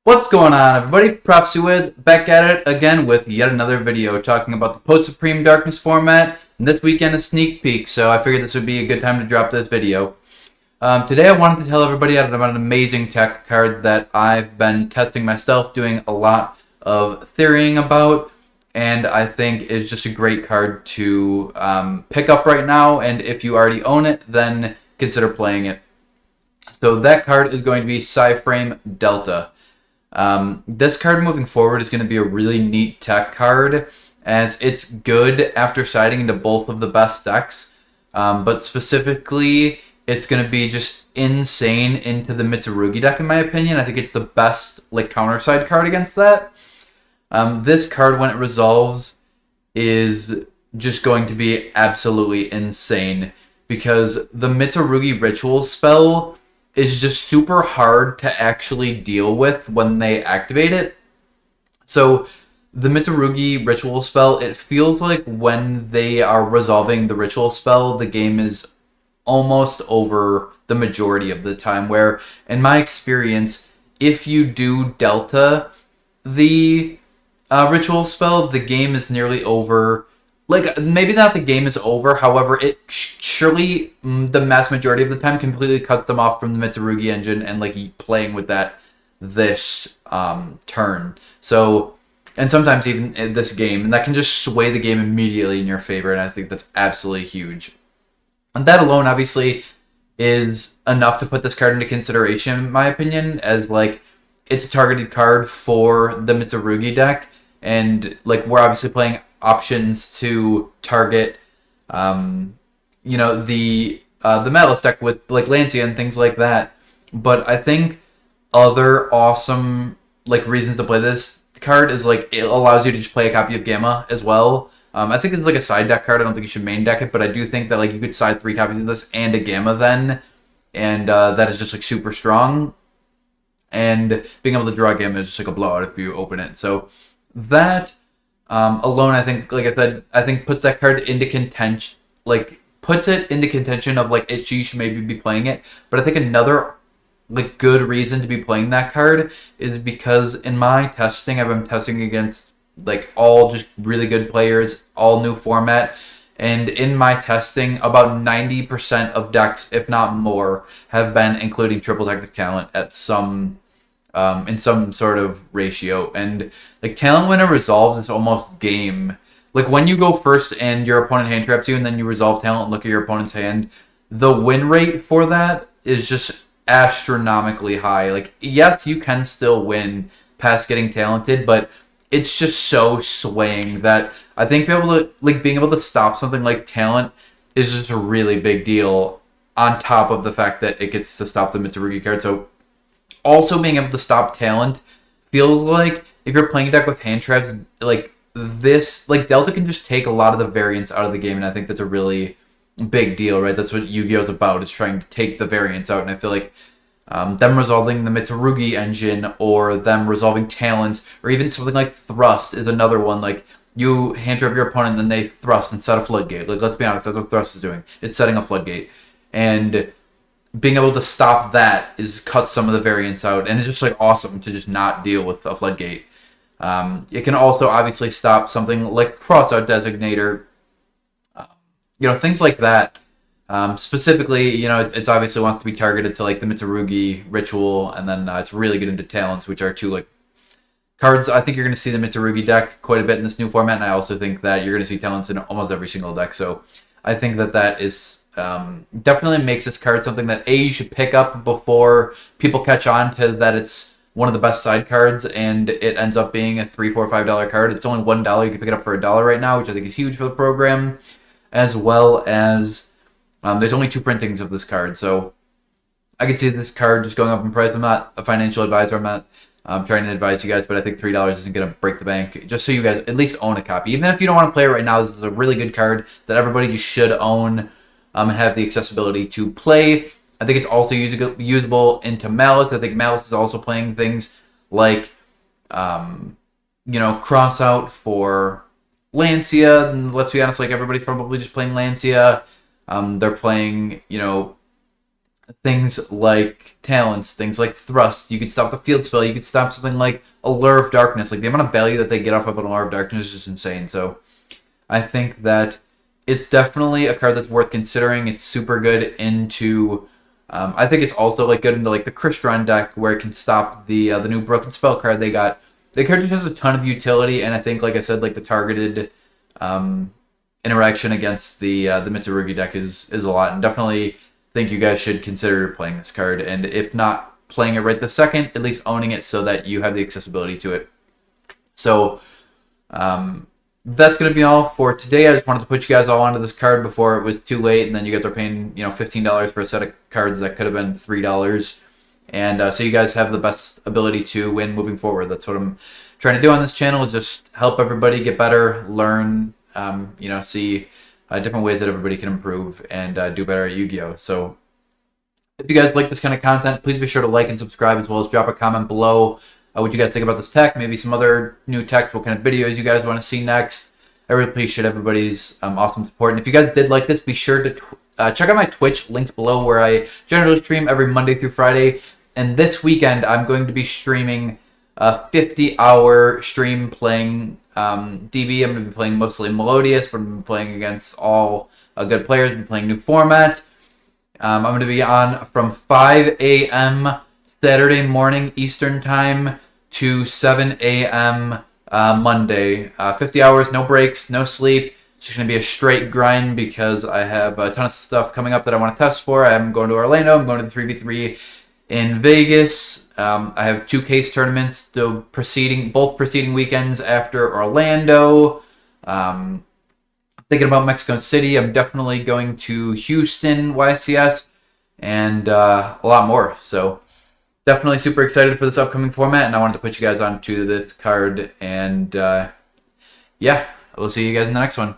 What's going on, everybody? PropsyWiz back at it again with yet another video talking about the Post-Supreme Darkness format, and this weekend a sneak peek, so I figured this would be a good time to drop this video. Today I wanted to tell everybody about an amazing tech card that I've been testing myself, doing a lot of theorying about, and I think is just a great card to pick up right now, and if you already own it, then consider playing it. So that card is going to be Psyframe Delta. This card moving forward is going to be a really neat tech card, as it's good after siding into both of the best decks, but specifically it's going to be just insane into the Mutsugi deck in my opinion. I think it's the best counter side card against that. This card, when it resolves, is just going to be absolutely insane, because the Mutsugi ritual spell is just super hard to actually deal with when they activate it. So the Mutsugi ritual spell, it feels like when they are resolving the ritual spell, the game is almost over the majority of the time, where in my experience, if you do delta the ritual spell, the game is nearly over. Maybe not the game is over, however, it surely, the mass majority of the time, completely cuts them off from the Mutsugi engine and, playing with that this turn. So, and sometimes even in this game, and that can just sway the game immediately in your favor, and I think that's absolutely huge. And that alone, obviously, is enough to put this card into consideration, in my opinion, as, it's a targeted card for the Mutsugi deck, and, we're obviously playing options to target, the Malice deck with Lancia and things like that. But I think other awesome reasons to play this card is it allows you to just play a copy of Gamma as well. I think it's a side deck card. I don't think you should main deck it, but I do think that you could side 3 copies of this and a Gamma then, and that is just super strong. And being able to draw Gamma is just a blowout if you open it. So that alone, I think, like I said, I think puts that card into contention, puts it into contention of you should maybe be playing it. But I think another good reason to be playing that card is because in my testing, I've been testing against all just really good players, all new format, and in my testing, about 90% of decks, if not more, have been including triple tactic talent at some in some sort of ratio. And talent, when it resolves, it's almost game. When you go first and your opponent hand traps you and then you resolve talent and look at your opponent's hand, the win rate for that is just astronomically high. Yes, you can still win past getting talented, but it's just so swaying that I think being able to stop something like talent is just a really big deal, on top of the fact that it gets to stop the Mutsugi card. So also being able to stop talent feels like if you're playing a deck with hand traps, Delta can just take a lot of the variance out of the game, and I think that's a really big deal, right? That's what YuGiOh is about, is trying to take the variance out, and I feel like them resolving the Mutsugi engine, or them resolving talents, or even something like Thrust is another one. You hand trap your opponent, then they thrust and set a floodgate. Let's be honest, that's what Thrust is doing. It's setting a floodgate. And being able to stop that is cut some of the variance out, and it's just awesome to just not deal with a floodgate. It can also obviously stop something like Crossout Designator, things like that. Specifically, it's obviously wants to be targeted to the Mutsugi ritual, and then it's really good into talents, which are two cards. I think you're going to see the Mutsugi deck quite a bit in this new format, and I also think that you're going to see talents in almost every single deck. So I think that is definitely makes this card something that you should pick up before people catch on to that it's one of the best side cards, and it ends up being a $3, $4, $5 card. It's only $1. You can pick it up for $1 right now, which I think is huge for the program, as well as there's only 2 printings of this card. So I could see this card just going up in price. I'm not a financial advisor. I'm not trying to advise you guys, but I think $3 isn't going to break the bank. Just so you guys at least own a copy. Even if you don't want to play it right now, this is a really good card that everybody should own and have the accessibility to play. I think it's also usable into Malice. I think Malice is also playing things like, cross out for Lancia. And let's be honest, everybody's probably just playing Lancia. They're playing, things like talents, things like thrust. You could stop the field spell. You could stop something like Allure of Darkness. Like the amount of value that they get off of an Allure of Darkness is just insane. So I think that it's definitely a card that's worth considering. It's super good into. I think it's also like good into like the Crystron deck where it can stop the new Broken Spell card they got. The card just has a ton of utility, and I think, like I said, like the targeted interaction against the Mutsugi deck is a lot, and definitely think you guys should consider playing this card, and if not playing it right this second, at least owning it so that you have the accessibility to it. So that's going to be all for today. I just wanted to put you guys all onto this card before it was too late, and then you guys are paying $15 for a set of cards that could have been $3. And so you guys have the best ability to win moving forward. That's what I'm trying to do on this channel, is just help everybody get better, learn, see different ways that everybody can improve and do better at Yu-Gi-Oh! So if you guys like this kind of content, please be sure to like and subscribe, as well as drop a comment below what you guys think about this tech, maybe some other new tech, what kind of videos you guys want to see next. I really appreciate everybody's awesome support. And if you guys did like this, be sure to check out my Twitch, linked below, where I generally stream every Monday through Friday. And this weekend, I'm going to be streaming a 50-hour stream playing DB. I'm going to be playing mostly Melodious, but I'm going to be playing against all good players. I'm playing new format. I'm going to be on from 5 a.m. Saturday morning Eastern Time to 7 a.m. Monday. 50 hours, no breaks, no sleep. It's just going to be a straight grind because I have a ton of stuff coming up that I want to test for. I'm going to Orlando. I'm going to the 3v3 in Vegas. I have 2 case tournaments, both preceding weekends after Orlando. Thinking about Mexico City. I'm definitely going to Houston YCS and a lot more. So definitely super excited for this upcoming format, and I wanted to put you guys onto this card. And yeah, we'll see you guys in the next one.